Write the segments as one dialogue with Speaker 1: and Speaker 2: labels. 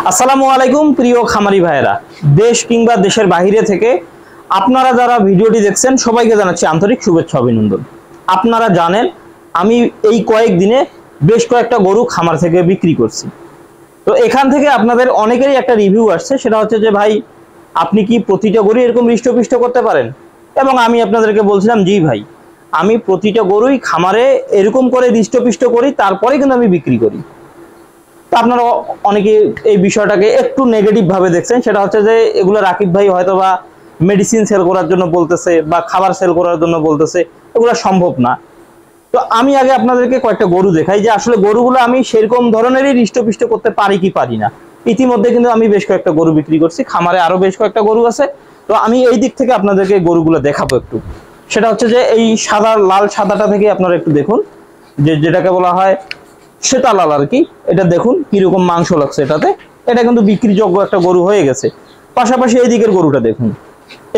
Speaker 1: আসসালামু আলাইকুম প্রিয় খামারি ভাইরা, দেশ কিংবা দেশের বাইরে থেকে আপনারা যারা ভিডিওটি দেখছেন সবাইকে জানাচ্ছি আন্তরিক শুভেচ্ছা অভিনন্দন। আপনারা জানেন আমি এই কয়েকদিনে বেশ কয়েকটা গরু খামার থেকে বিক্রি করছি। তো এখান থেকে আপনাদের অনেকেরই একটা রিভিউ আসছে, সেটা হচ্ছে যে ভাই আপনি কি প্রতিটা গরু এরকম হৃষ্টপুষ্ট করতে পারেন? এবং আমি আপনাদেরকে বলছিলাম জি ভাই, আমি প্রতিটা গরুই খামারে এরকম করে হৃষ্টপুষ্ট করি, তারপরে কিন্তু আমি বিক্রি করি। তো আপনারা অনেকে এই বিষয়টাকে একটু নেগেটিভ ভাবে দেখছেন, সেটা হচ্ছে যে এগুলো রাকিব ভাই হয়তো বা মেডিসিন সেল করার জন্য বলতেছে বা খাবার সেল করার জন্য বলতেছে, এগুলো সম্ভব না। তো আমি আগে আপনাদেরকে কয়েকটা গরু দেখাই যে আসলে গরুগুলো আমি সেরকম ধরনেরই হৃষ্টপুষ্ট করতে পারি কি পারি না। ইতিমধ্যে কিন্তু আমি বেশ কয়েকটা গরু বিক্রি করছি, খামারে আরো বেশ কয়েকটা গরু আছে। তো আমি এই দিক থেকে আপনাদেরকে গরুগুলো দেখাবো একটু। সেটা হচ্ছে যে এই সাদা লাল সাদাটা থেকে আপনারা একটু দেখুন, যেটাকে বলা হয় সেটা লাল আর কি। এটা দেখুন কিরকম মাংস লাগছে এটাতে, এটা কিন্তু বিক্রিযোগ্য একটা গরু হয়ে গেছে। পাশাপাশি এই দিকের গরুটা দেখুন,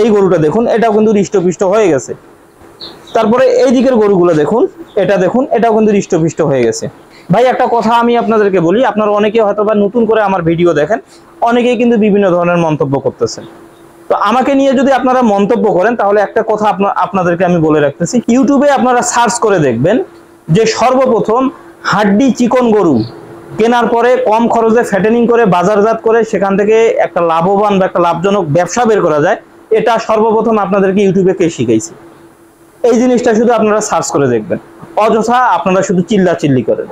Speaker 1: এই গরুটা দেখুন, এটাও কিন্তু হৃষ্টপুষ্ট হয়ে গেছে। তারপরে এই দিকের গরুগুলো দেখুন, এটা দেখুন, এটাও কিন্তু হৃষ্টপুষ্ট হয়ে গেছে। ভাই একটা কথা আমি আপনাদেরকে বলি, আপনারা অনেকে হয়তো বা নতুন করে আমার ভিডিও দেখেন, অনেকেই কিন্তু বিভিন্ন ধরনের মন্তব্য করতেছেন। তো আমাকে নিয়ে যদি আপনারা মন্তব্য করেন তাহলে একটা কথা আপনাদেরকে আমি বলে রাখতেছি, ইউটিউবে আপনারা সার্চ করে দেখবেন যে সর্বপ্রথম হাড্ডি চিকন গরু কেনার পরে কম খরচে ফ্যাটেনিং করে বাজারজাত করে সেখান থেকে একটা লাভবান বা একটা লাভজনক ব্যবসা বের করা যায়, এটা সর্বপ্রথম আপনাদেরকে ইউটিউবে কে শিখাইছে? এই জিনিসটা শুধু আপনারা সার্চ করে দেখবেন। অযথা আপনারা শুধু চিল্লাচিল্লি করেন।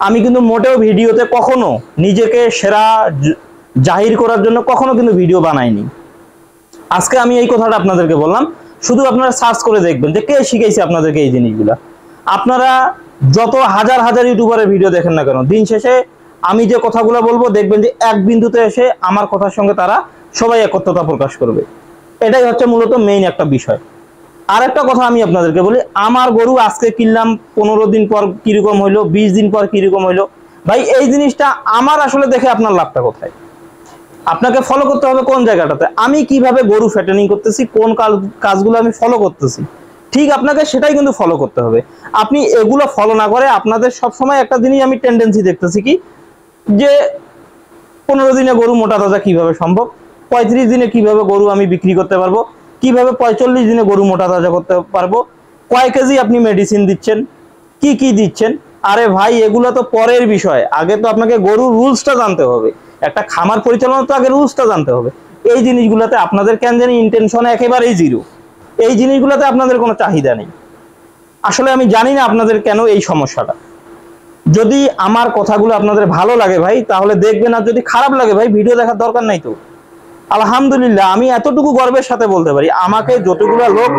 Speaker 1: আমি কিন্তু মোটেও ভিডিওতে কখনো নিজেকে সেরা জাহির করার জন্য কখনো কিন্তু ভিডিও বানাইনি। আজকে আমি এই কথাটা আপনাদেরকে বললাম, শুধু আপনারা সার্চ করে দেখবেন যে কে শিখাইছে আপনাদেরকে এই জিনিসগুলা। আপনারা যত হাজার হাজার ইউটিউবারের ভিডিও দেখেন না কেন, দিন শেষে আমি যে কথাগুলো বলবো দেখবেন যে এক বিন্দুতে এসে আমার কথার সঙ্গে তারা সবাই একত্রতা প্রকাশ করবে। এটাই হচ্ছে মূলত মেইন একটা বিষয়। আর একটা কথা আমি আপনাদেরকে বলি, আমার গরু আজকে কিনলাম, 15 দিন পর কিরকম হইলো, 20 দিন পর কিরকম হইলো, ভাই এই জিনিসটা আমার আসলে দেখে আপনার লাভটা কোথায়? আপনাকে ফলো করতে হবে কোন জায়গাটাতে, আমি কিভাবে গরু ফ্যাটেনিং করতেছি, কোন কাজগুলো আমি ফলো করতেছি, ঠিক আপনাকে সেটাই কিন্তু ফলো করতে হবে। আপনি এগুলো ফলো না করে আপনাদের সবসময় একটা জিনিস আমি টেন্ডেন্সি দেখতেছি কি, যে 15 দিনে গরু মোটা তাজা কিভাবে সম্ভব, 35 দিনে কিভাবে গরু আমি বিক্রি করতে পারবো, কিভাবে 45 দিনে গরু মোটা তাজা করতে পারবো, কয় কেজি আপনি মেডিসিন দিচ্ছেন, কি কি দিচ্ছেন। আরে ভাই এগুলো তো পরের বিষয়, আগে তো আপনাকে গরুর রুলসটা জানতে হবে। একটা খামার পরিচালনা তো আগে রুলসটা জানতে হবে। এই জিনিসগুলোতে আপনাদের কেন জানি ইন্টেনশনে একেবারেই জিরো, এই জিনিসগুলোতে আপনাদের কোনো চাহিদা নেই। আসলে আমি জানি না আপনাদের কেন এই সমস্যাটা। যদি আমার কথাগুলো আপনাদের ভালো লাগে ভাই তাহলে দেখবেন, আর যদি খারাপ লাগে ভাই ভিডিও দেখার দরকার নাই। তো আলহামদুলিল্লাহ আমি এতটুকু গর্বের সাথে বলতে পারি, আমাকে যতগুলো লোক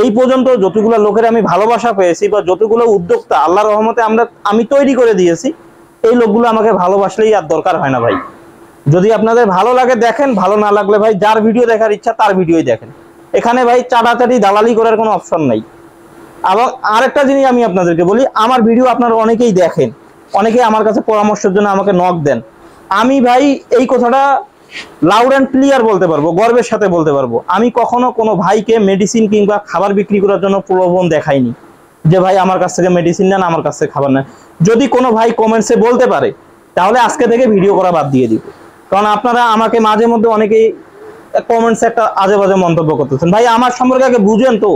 Speaker 1: এই পর্যন্ত, যতগুলো লোকের আমি ভালোবাসা পেয়েছি বা যতগুলো উদ্যোক্তা আল্লাহর রহমতে আমি তৈরি করে দিয়েছি, এই লোকগুলো আমাকে ভালোবাসলেই আর দরকার হয় না ভাই। যদি আপনাদের ভালো লাগে দেখেন, ভালো না লাগলে ভাই যার ভিডিও দেখার ইচ্ছা তার ভিডিওই দেখেন। এখানে ভাই চাটাচাটি দালালি করার কোনো অপশন নাই। এবং আরেকটা জিনিস আমি আপনাদেরকে বলি, আমার ভিডিও আপনারা অনেকেই দেখেন, অনেকেই আমার কাছে পরামর্শের জন্য আমাকে নক দেন। আমি ভাই এই কথাটা লাউড অ্যান্ড ক্লিয়ার বলতে পারবো, গর্বের সাথে বলতে পারবো, আমি কখনো কোনো ভাইকে মেডিসিন কিংবা খাবার বিক্রি করার জন্য প্রলোভন দেখাইনি যে ভাই আমার কাছ থেকে মেডিসিন নেন, আমার কাছ থেকে খাবার নেন। যদি কোনো ভাই কমেন্টসে বলতে পারে তাহলে আজকে থেকে ভিডিও করা বাদ দিয়ে দিব। কারণ আপনারা আমাকে মাঝে মধ্যে অনেকেই কমেন্টসে একটা আজে বাজে মন্তব্য করতেছেন। ভাই আমার সম্পর্কে আগে বুঝেন তো,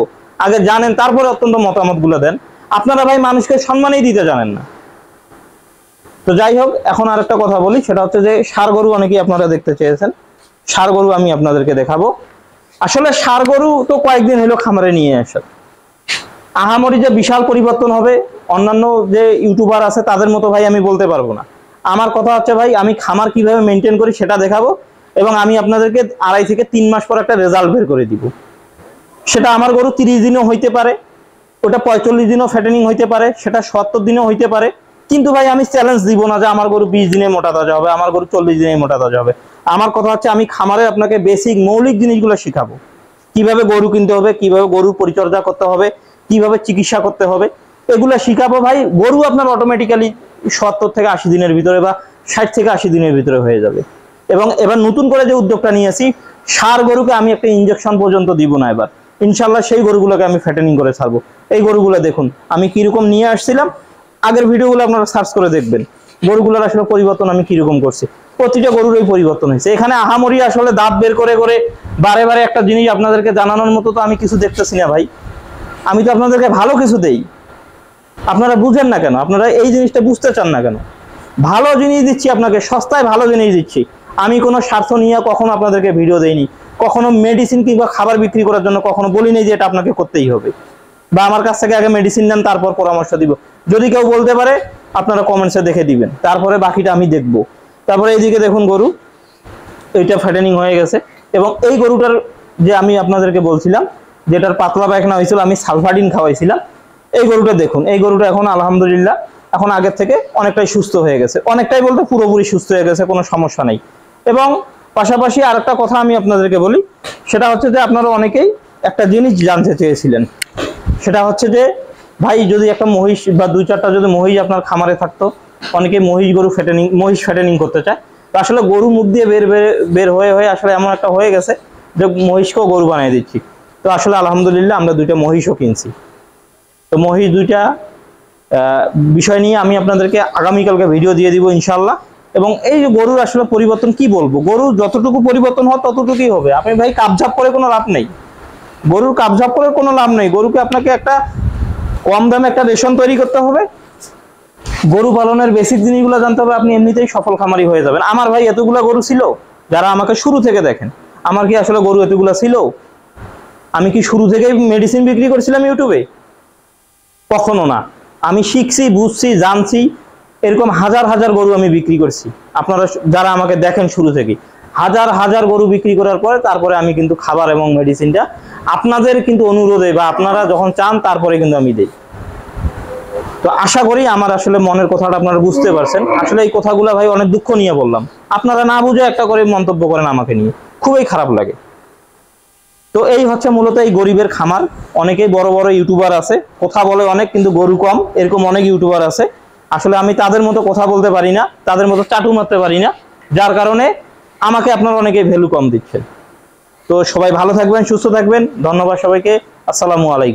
Speaker 1: আগে জানেন, তারপরে অত্যন্ত মতামত গুলো দেন। আপনারা ভাই মানুষকে সম্মানই দিতে জানেন না। তো যাই হোক, এখন আর একটা কথা বলি, সেটা হচ্ছে যে ষাঁড় গরু অনেকেই আপনারা দেখতে চেয়েছেন। ষাঁড় গরু আমি আপনাদেরকে দেখাবো। আসলে ষাঁড় গরু তো কয়েকদিন হলো খামারে নিয়ে আসে, আহামরি যে বিশাল পরিবর্তন হবে অন্যান্য যে ইউটিউবার আছে তাদের মতো ভাই আমি বলতে পারবো না। আমার কথা হচ্ছে ভাই আমি খামার কিভাবে মেনটেন করি সেটা দেখাবো, এবং আমি আপনাদেরকে 2.5 থেকে 3 মাস পর একটা রেজাল্ট বের করে দিব। সেটা আমার গরু 30 দিনও হইতে পারে, ওটা 45 দিনও ফ্যাটেনিং হইতে পারে, সেটা 70 দিনও হইতে পারে। কিন্তু ভাই আমি চ্যালেঞ্জ দিব না যে আমার গরু 20 দিনে মোটা তাজা হবে, আমার গরু 40 দিনে মোটা তাজা হবে। আমার কথা হচ্ছে আমি খামারে আপনাকে বেসিক মৌলিক জিনিসগুলো শিখাবো, কিভাবে গরু কিনতে হবে, কিভাবে গরুর পরিচর্যা করতে হবে, কিভাবে চিকিৎসা করতে হবে, এগুলো শিখাবো। ভাই গরু আপনার অটোমেটিক্যালি 70 থেকে 80 দিনের ভিতরে বা 60 থেকে 80 দিনের ভিতরে হয়ে যাবে। এবং এবার নতুন করে যে উদ্যোগটা নিয়েছি, ষাঁড় গরুকে আমি একটা ইনজেকশন পর্যন্ত দিব না এবার, ইনশাল্লাহ সেই গরুগুলোকে আমি ফ্যাটেনিং করে ছাড়বো। এই গরুগুলো দেখুন আমি কিরকম নিয়ে আসছিলাম, আগের ভিডিওগুলো আপনারা সার্চ করে দেখবেন গরুগুলোর আসলে পরিবর্তন আমি কিরকম করছি। প্রতিটা গরুরই পরিবর্তন হয়েছে। এখানে আহামরি আসলে দাঁত বের করে করে বারে বারে একটা জিনিস আপনাদেরকে জানানোর মতো তো আমি কিছু দেখতেছি না ভাই। আমি তো আপনাদেরকে ভালো কিছু দেই, আপনারা বুঝেন না কেন? আপনারা এই জিনিসটা বুঝতে চান না কেন? ভালো জিনিস দিচ্ছি আপনাকে, সস্তায় ভালো জিনিস দিচ্ছি। আমি কোনো স্বার্থ নিয়ে কখনো আপনাদেরকে ভিডিও দেইনি, কখনো মেডিসিন কিংবা খাবার বিক্রি করার জন্য কখনো বলিনি যে এটা আপনাকে করতেই হবে, বা আমার কাছ থেকে আগে মেডিসিন নেন তারপর পরামর্শ দিব। যদি কেউ বলতে পারে আপনারা কমেন্টসে দেখে দিবেন, তারপরে বাকিটা আমি দেখব। তারপরে এইদিকে দেখুন গরু, এইটা ফ্যাটেনিং হয়ে গেছে। এবং এই গরুটার যে আমি আপনাদেরকে বলছিলাম যেটার পাতলা পায়খানা হয়েছিল, আমি সালফাডিন খাওয়াইছিলাম, এই গরুটা দেখুন। এই গরুটা এখন আলহামদুলিল্লাহ এখন আগের থেকে অনেকটাই সুস্থ হয়ে গেছে, অনেকটাই বলতে পুরোপুরি সুস্থ হয়ে গেছে, কোনো সমস্যা নেই। এবং পাশাপাশি আরেকটা কথা আমি আপনাদেরকে বলি, সেটা হচ্ছে যে আপনারা অনেকেই একটা জিনিস জানতে চেয়েছিলেন, সেটা হচ্ছে যে ভাই যদি একটা মহিষ বা 2-4টা যদি মহিষ আপনার খামারে থাকতো, অনেকে মহিষ ফ্যাটেনিং করতে চায়, তো আসলে গরু মুখ দিয়ে বের হয়ে হয়ে আসলে এমন একটা হয়ে গেছে যে মহিষকেও গরু বানিয়ে দিচ্ছি। তো আসলে আলহামদুলিল্লাহ আমরা 2টা মহিষও কিনছি। তো মহিষ 2টা বিষয় নিয়ে আমি আপনাদেরকে আগামীকালকে ভিডিও দিয়ে দিব ইনশাল্লাহ। এবং এই যে গরুর আসলে পরিবর্তন কি বলবো, গরু যতটুকু পরিবর্তন হয় ততটুকুই হবে। আপনি ভাই কাপঝাপ করে কোনো লাভ নেই, গরুর কাপঝাপ করে কোনো লাভ নেই। গরুকে আপনাকে একটা কম দামে একটা রেশন তৈরি করতে হবে, গরু পালনের বেসিক জিনিসগুলো জানতে হবে, আপনি এমনিতেই সফল খামারি হয়ে যাবেন। আমার ভাই এতগুলা গরু ছিল, যারা আমাকে শুরু থেকে দেখেন, আমার কি আসলে গরু এতগুলা ছিল? আমি কি শুরু থেকেই মেডিসিন বিক্রি করছিলাম ইউটিউবে? কখনো না। আমি শিখছি, বুঝছি, জানছি, এরকম হাজার হাজার গরু আমি বিক্রি করছি। আপনারা যারা আমাকে দেখেন শুরু থেকে, হাজার হাজার গরু বিক্রি করার পরে তারপরে আমি কিন্তু খাবার এবং মেডিসিনটা আপনাদের কিন্তু অনুরোধে বা আপনারা যখন চান তারপরে কিন্তু আমি দিই। তো আশা করি আমার আসলে মনের কথাটা আপনারা বুঝতে পারছেন। আসলে এই কথাগুলো ভাই অনেক দুঃখ নিয়ে বললাম, আপনারা না বুঝে একটা করে মন্তব্য করেন আমাকে নিয়ে, খুবই খারাপ লাগে। তো এই হচ্ছে মূলত এই গরিবের খামার। অনেকেই বড় বড় ইউটিউবার আছে, কথা বলে অনেক, কিন্তু গরু কম, এরকম অনেক ইউটিউবার আছে। আসলে আমি তাদের মতো কথা বলতে পারি না, তাদের মতো চাটু মারতে পারি না, যার কারণে আমাকে আপনারা অনেকেই ভ্যালু কম দিচ্ছেন। তো সবাই ভালো থাকবেন, সুস্থ থাকবেন, ধন্যবাদ সবাইকে, আসসালামু আলাইকুম।